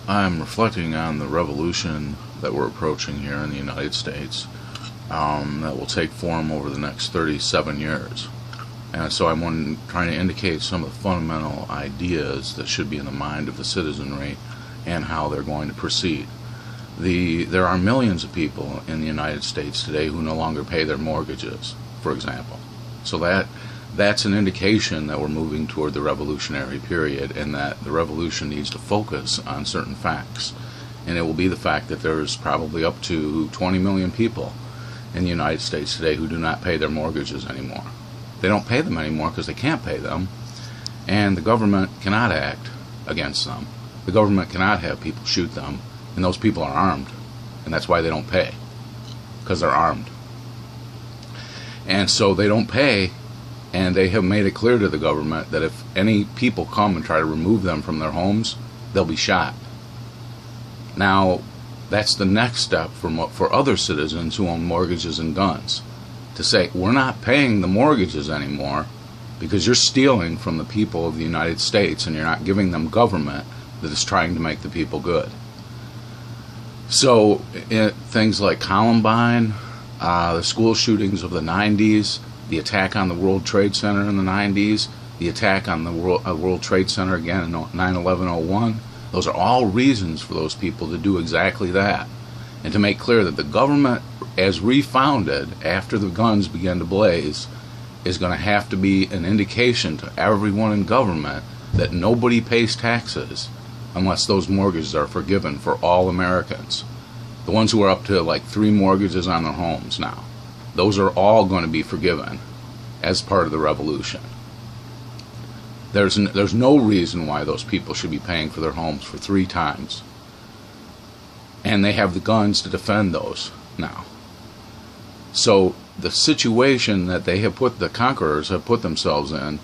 I'm reflecting on the revolution that we're approaching here in the United States that will take form over the next 37 years. And so I'm trying to indicate some of the fundamental ideas that should be in the mind of the citizenry and how they're going to proceed. There are millions of people in the United States today who no longer pay their mortgages, for example. So that's an indication that we're moving toward the revolutionary period, and that the revolution needs to focus on certain facts. And it will be the fact that there's probably up to 20 million people in the United States today who do not pay their mortgages anymore. They don't pay them anymore because they can't pay them, and the government cannot act against them. The government cannot have people shoot them, and those people are armed, and that's why they don't pay, because they're armed. And so they don't pay, and they have made it clear to the government that if any people come and try to remove them from their homes, they'll be shot. Now, that's the next step for other citizens who own mortgages and guns, to say, we're not paying the mortgages anymore because you're stealing from the people of the United States and you're not giving them government that is trying to make the people good. So things like Columbine, the school shootings of the 90s, the attack on the World Trade Center in the 90s, the attack on the World Trade Center again in 9/11/01, those are all reasons for those people to do exactly that, and to make clear that the government, as refounded after the guns began to blaze, is going to have to be an indication to everyone in government that nobody pays taxes unless those mortgages are forgiven for all Americans. The ones who are up to like 3 mortgages on their homes now, those are all going to be forgiven as part of the revolution. There's no reason why those people should be paying for their homes for 3 times. And they have the guns to defend those now. So the situation that the conquerors have put themselves in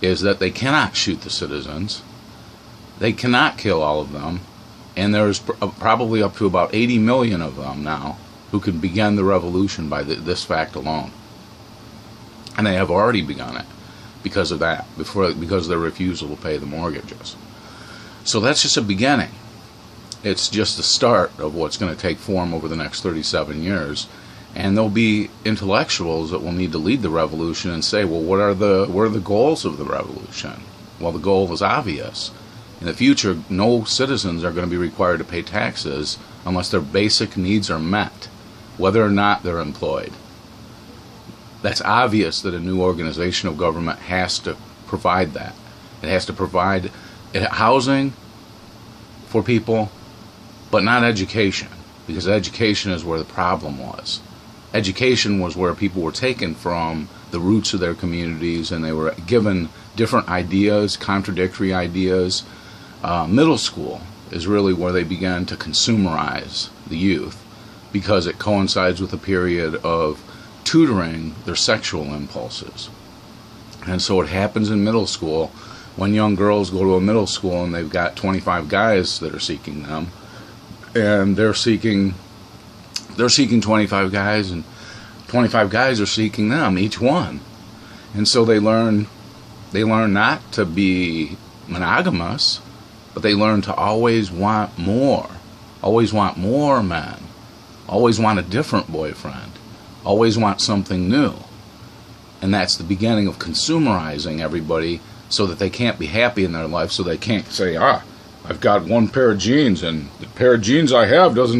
is that they cannot shoot the citizens, they cannot kill all of them, and there's probably up to about 80 million of them now who could begin the revolution by this fact alone. And they have already begun it because of that, because of their refusal to pay the mortgages. So that's just a beginning. It's just the start of what's going to take form over the next 37 years. And there'll be intellectuals that will need to lead the revolution and say, well, what are the goals of the revolution? Well, the goal is obvious. In the future, no citizens are going to be required to pay taxes unless their basic needs are met, whether or not they're employed. That's obvious that a new organization of government has to provide that. It has to provide housing for people, but not education, because education is where the problem was. Education was where people were taken from the roots of their communities, and they were given different ideas, contradictory ideas. Middle school is really where they began to consumerize the youth, because it coincides with a period of tutoring their sexual impulses. And so it happens in middle school when young girls go to a middle school and they've got 25 guys that are seeking them, and they're seeking 25 guys, and 25 guys are seeking them, each one. And so they learn not to be monogamous, but they learn to always want more men, always want a different boyfriend, always want something new. And that's the beginning of consumerizing everybody, so that they can't be happy in their life, so they can't say, I've got one pair of jeans, and the pair of jeans I have doesn't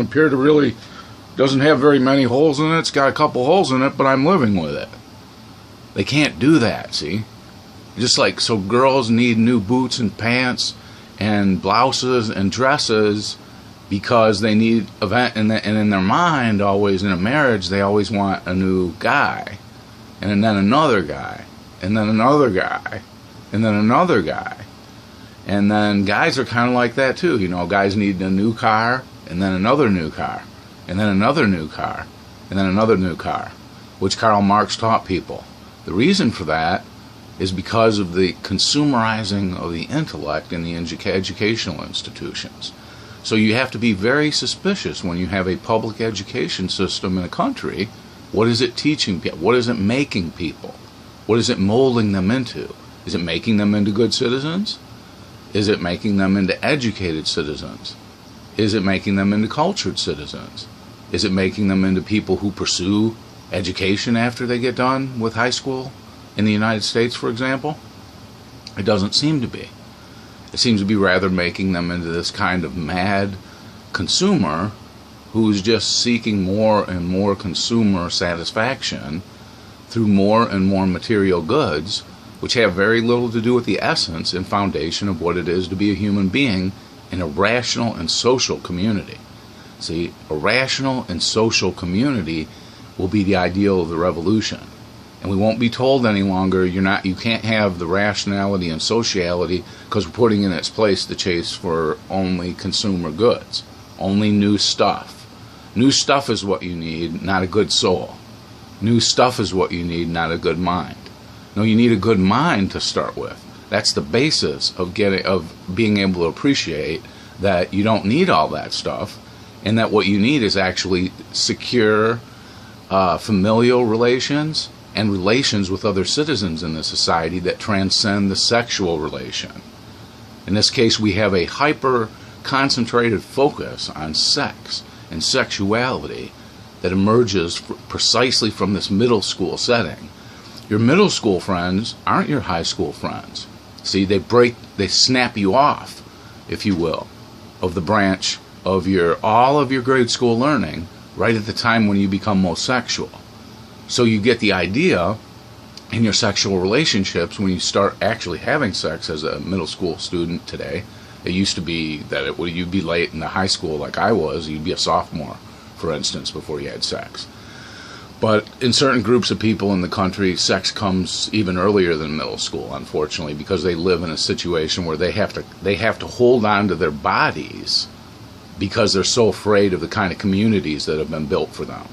have very many holes in it. It's got a couple holes in it, but I'm living with it. They can't do that, see? Just like, so girls need new boots and pants and blouses and dresses because they need event, and in their mind, always in a marriage, they always want a new guy, and then another guy, and then another guy, and then another guy. And then guys are kind of like that too. You know, guys need a new car, and then another new car, and then another new car, and then another new car, which Karl Marx taught people. The reason for that is because of the consumerizing of the intellect in the educational institutions. So you have to be very suspicious when you have a public education system in a country. What is it teaching people? What is it making people? What is it molding them into? Is it making them into good citizens? Is it making them into educated citizens? Is it making them into cultured citizens? Is it making them into people who pursue education after they get done with high school in the United States, for example? It doesn't seem to be. It seems to be rather making them into this kind of mad consumer who's just seeking more and more consumer satisfaction through more and more material goods, which have very little to do with the essence and foundation of what it is to be a human being in a rational and social community. See, a rational and social community will be the ideal of the revolution. And we won't be told any longer you can't have the rationality and sociality because we're putting in its place the chase for only consumer goods, only new stuff. New stuff is what you need, not a good soul. New stuff is what you need, not a good mind. No, you need a good mind to start with. That's the basis of being able to appreciate that you don't need all that stuff, and that what you need is actually secure familial relations and relations with other citizens in the society that transcend the sexual relation. In this case, we have a hyper-concentrated focus on sex and sexuality that emerges precisely from this middle school setting. Your middle school friends aren't your high school friends. See, they snap you off, if you will, of the branch of all of your grade school learning right at the time when you become most sexual. So you get the idea in your sexual relationships when you start actually having sex as a middle school student today. It used to be that you'd be late in the high school like I was. You'd be a sophomore, for instance, before you had sex. But in certain groups of people in the country, sex comes even earlier than middle school, unfortunately, because they live in a situation where they have to hold on to their bodies because they're so afraid of the kind of communities that have been built for them.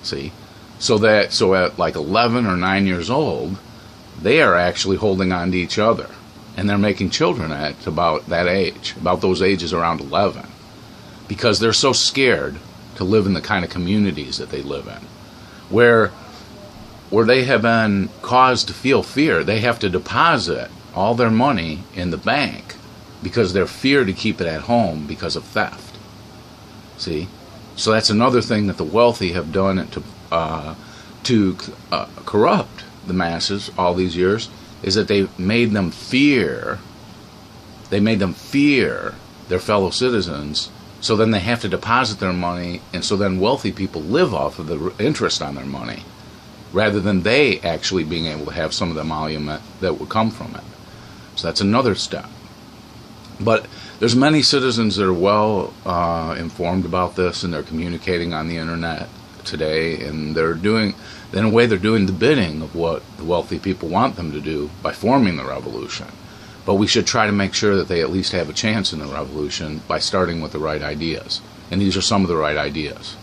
See? So at like 11 or 9 years old, they are actually holding on to each other. And they're making children at about that age, about those ages around 11, because they're so scared to live in the kind of communities that they live in, where they have been caused to feel fear. They have to deposit all their money in the bank because they're feared to keep it at home because of theft. See? So that's another thing that the wealthy have done to corrupt the masses all these years, is that they made them fear their fellow citizens, so then they have to deposit their money, and so then wealthy people live off of the interest on their money, rather than they actually being able to have some of the emolument that would come from it. So that's another step. But there's many citizens that are well informed about this, and they're communicating on the internet today, and they're doing the bidding of what the wealthy people want them to do by forming the revolution. But we should try to make sure that they at least have a chance in the revolution by starting with the right ideas. And these are some of the right ideas.